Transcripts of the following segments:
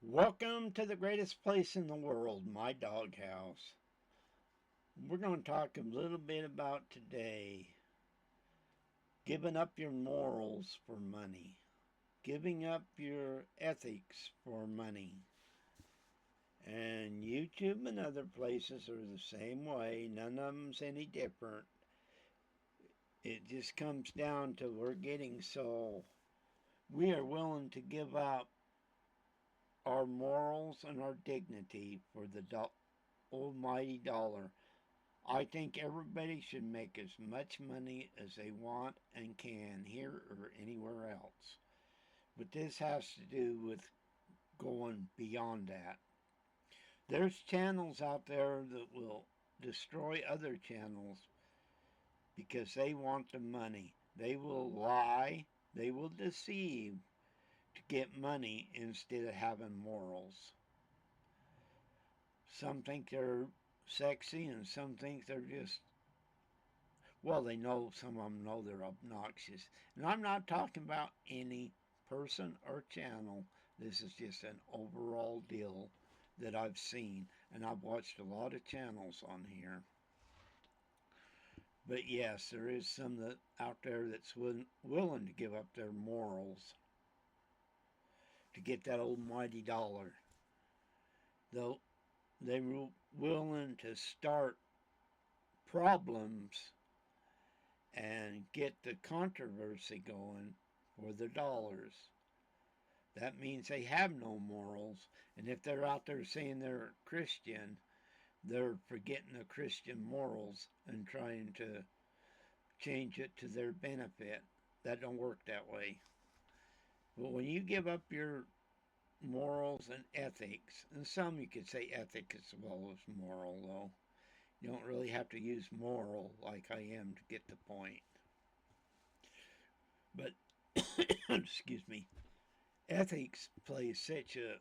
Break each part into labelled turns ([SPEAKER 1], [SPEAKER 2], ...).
[SPEAKER 1] Welcome to the greatest place in the world, my doghouse. We're going to talk a little bit about today giving up your morals for money, giving up your ethics for money. And YouTube and other places are the same way, none of them's any different. It just comes down to we're getting so we are willing to give up our morals and our dignity for the almighty dollar. I think everybody should make as much money as they want and can here or anywhere else. But this has to do with going beyond that. There's channels out there that will destroy other channels because they want the money. They will lie, they will deceive to get money instead of having morals. Some think they're sexy and some think they're just, well, they know, some of them know they're obnoxious. And I'm not talking about any person or channel. This is just an overall deal that I've seen. And I've watched a lot of channels on here. But yes, there is some that out there that's willing to give up their morals to get that almighty dollar. Though they were willing to start problems and get the controversy going for the dollars. That means they have no morals, and if they're out there saying they're Christian, they're forgetting the Christian morals and trying to change it to their benefit. That don't work that way. But when you give up your morals and ethics, and some you could say ethic as well as moral, though, you don't really have to use moral like I am to get the point. But, excuse me, ethics plays such a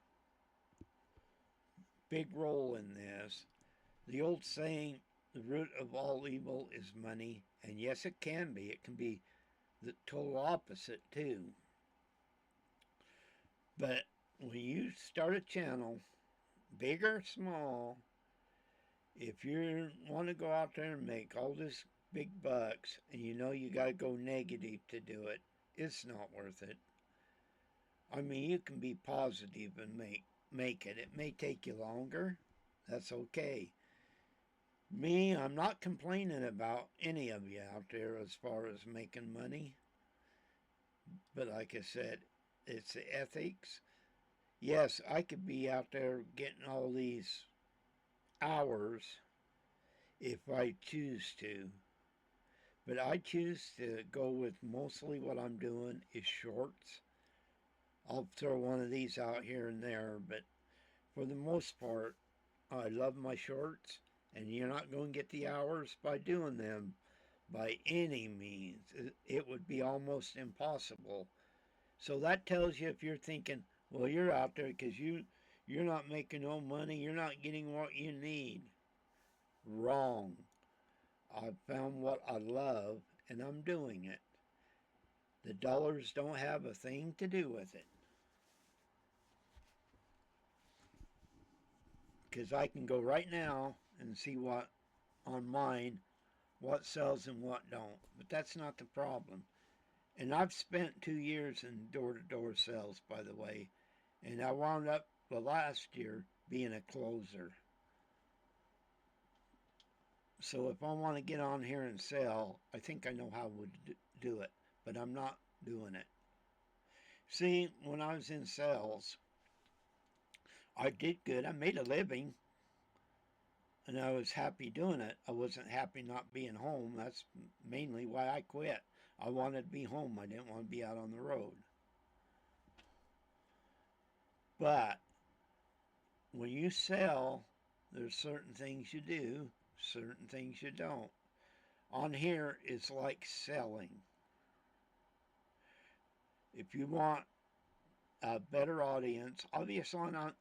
[SPEAKER 1] big role in this. The old saying, the root of all evil is money, and yes, it can be. It can be the total opposite, too. But when you start a channel, big or small, if you want to go out there and make all this big bucks and you know you got to go negative to do it, it's not worth it. I mean, you can be positive and make it. It may take you longer. That's okay. Me, I'm not complaining about any of you out there as far as making money. But like I said, it's the ethics. Yes, I could be out there getting all these hours if I choose to. But I choose to go with mostly what I'm doing is shorts. I'll throw one of these out here and there, but for the most part, I love my shorts, and you're not going to get the hours by doing them by any means. It would be almost impossible. So that tells you if you're thinking, well, you're out there because you're not making no money, you're not getting what you need. Wrong. I've found what I love, and I'm doing it. The dollars don't have a thing to do with it. Because I can go right now and see what on mine, what sells and what don't. But that's not the problem. And I've spent 2 years in door-to-door sales, by the way, and I wound up the last year being a closer. So if I want to get on here and sell, I think I know how to do it, but I'm not doing it. See, when I was in sales, I did good. I made a living, and I was happy doing it. I wasn't happy not being home. That's mainly why I quit. I wanted to be home. I didn't want to be out on the road. But when you sell, there's certain things you do, certain things you don't. On here, it's like selling. If you want a better audience, obviously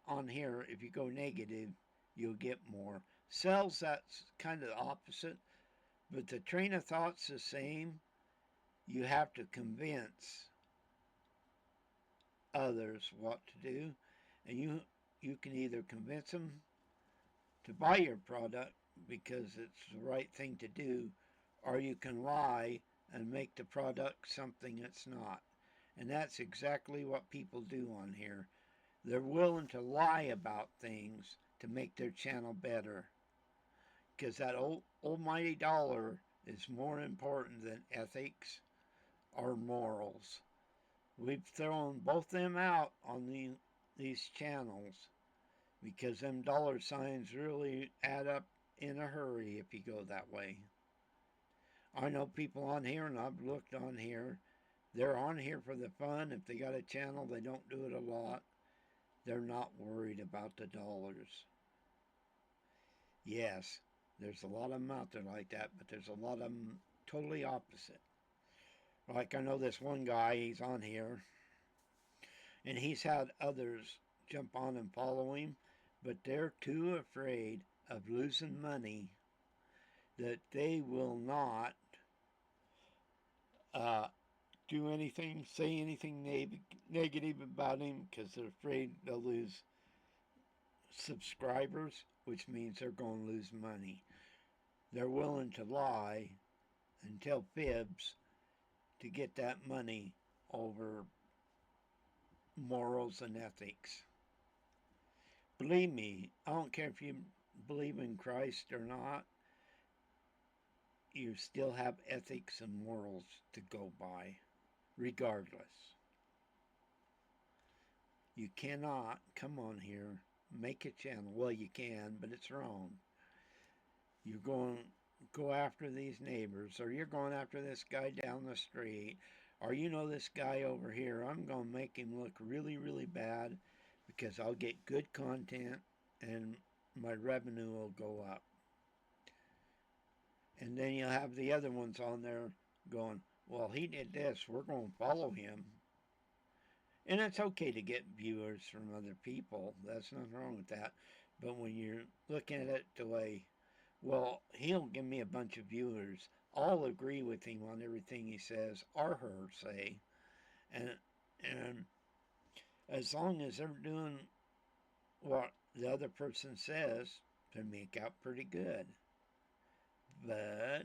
[SPEAKER 1] on here, if you go negative, you'll get more. Sales, that's kind of the opposite, but the train of thought's the same. You have to convince others what to do, And you can either convince them to buy your product because it's the right thing to do, or you can lie and make the product something it's not. And that's exactly what people do on here. They're willing to lie about things to make their channel better. Because that almighty dollar is more important than ethics or morals. We've thrown both them out on these channels because them dollar signs really add up in a hurry if you go that way. I know people on here, and I've looked on here, they're on here for the fun. If they got a channel, they don't do it a lot. They're not worried about the dollars. Yes, there's a lot of them out there like that, but there's a lot of them totally opposite. Like I know this one guy, he's on here, and he's had others jump on and follow him, but they're too afraid of losing money that they will not do anything, say anything negative about him because they're afraid they'll lose subscribers, which means they're going to lose money. They're willing to lie and tell fibs to get that money over morals and ethics. Believe me, I don't care if you believe in Christ or not, you still have ethics and morals to go by, regardless. You cannot come on here, make a channel. Well, you can, but it's wrong. You're going to go after these neighbors, or you're going after this guy down the street, or you know this guy over here. I'm going to make him look really, really bad because I'll get good content and my revenue will go up. And then you'll have the other ones on there going, well, he did this, we're going to follow him. And it's okay to get viewers from other people. That's nothing wrong with that. But when you're looking at it the way, well, he'll give me a bunch of viewers. I'll agree with him on everything he says or her say. And as long as they're doing what the other person says, they make out pretty good. But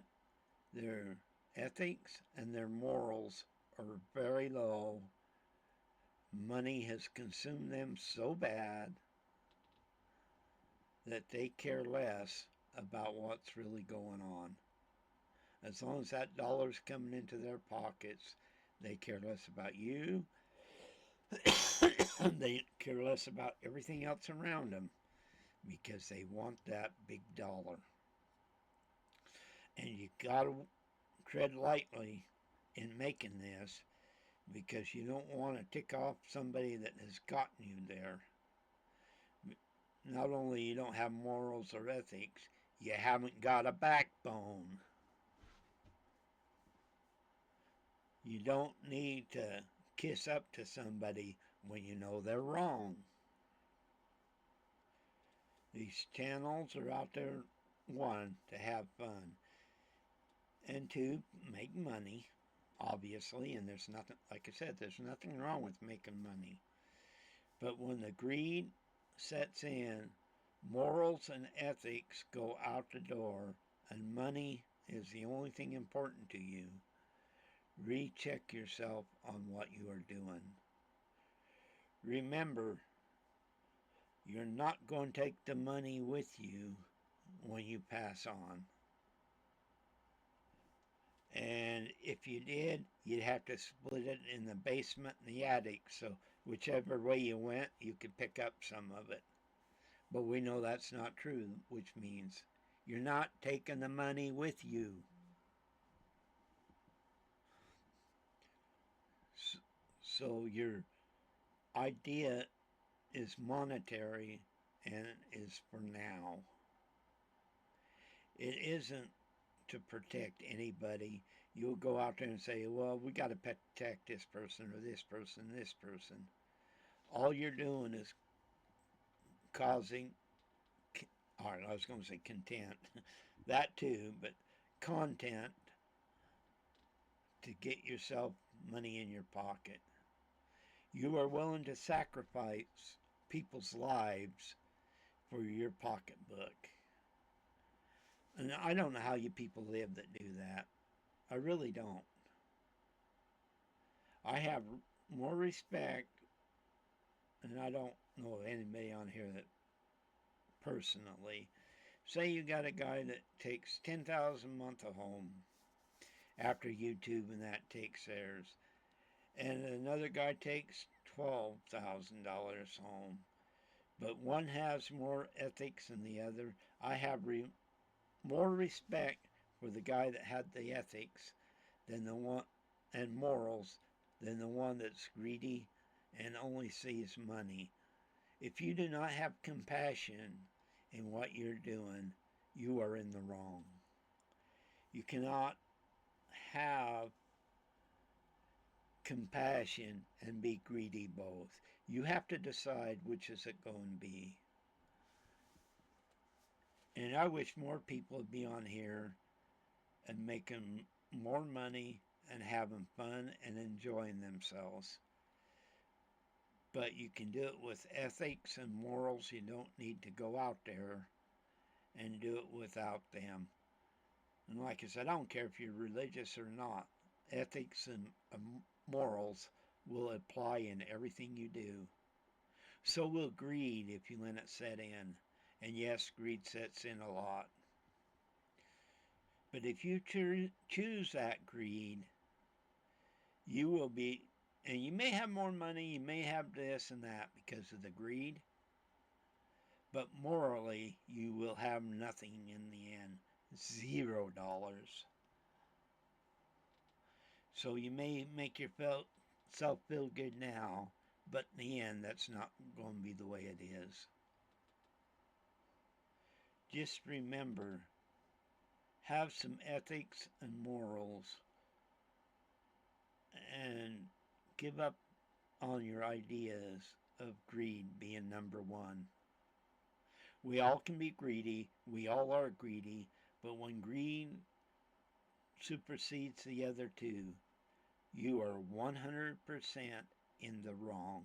[SPEAKER 1] their ethics and their morals are very low. Money has consumed them so bad that they care less about what's really going on. As long as that dollar's coming into their pockets, they care less about you. They care less about everything else around them because they want that big dollar. And you gotta tread lightly in making this because you don't want to tick off somebody that has gotten you there. Not only you don't have morals or ethics, you haven't got a backbone. You don't need to kiss up to somebody when you know they're wrong. These channels are out there, one, to have fun, and two, make money, obviously, and there's nothing, like I said, there's nothing wrong with making money. But when the greed sets in, morals and ethics go out the door, and money is the only thing important to you, recheck yourself on what you are doing. Remember, you're not going to take the money with you when you pass on. And if you did, you'd have to split it in the basement and the attic, so whichever way you went, you could pick up some of it. But we know that's not true, which means you're not taking the money with you. So your idea is monetary and is for now. It isn't to protect anybody. You'll go out there and say, well, we got to protect this person or this person, this person. All you're doing is causing, I was going to say content, that too, but content to get yourself money in your pocket. You are willing to sacrifice people's lives for your pocketbook. And I don't know how you people live that do that. I really don't. I have more respect, and I don't know of anybody on here that personally. Say you got a guy that takes 10,000 a month a home after YouTube and that takes theirs, and another guy takes $12,000 home. But one has more ethics than the other. I have more respect for the guy that had the ethics than the one and morals than the one that's greedy and only sees money. If you do not have compassion in what you're doing, you are in the wrong. You cannot have compassion and be greedy both. You have to decide which is it going to be. And I wish more people would be on here and making more money and having fun and enjoying themselves. But you can do it with ethics and morals. You don't need to go out there and do it without them. And like I said, I don't care if you're religious or not. Ethics and morals will apply in everything you do. So will greed if you let it set in. And yes, greed sets in a lot. But if you choose that greed, you will be, and you may have more money, you may have this and that because of the greed, but morally, you will have nothing in the end. $0. So you may make yourself feel good now, but in the end, that's not going to be the way it is. Just remember, have some ethics and morals, and give up on your ideas of greed being number one. We all can be greedy. We all are greedy. But when greed supersedes the other two, you are 100% in the wrong.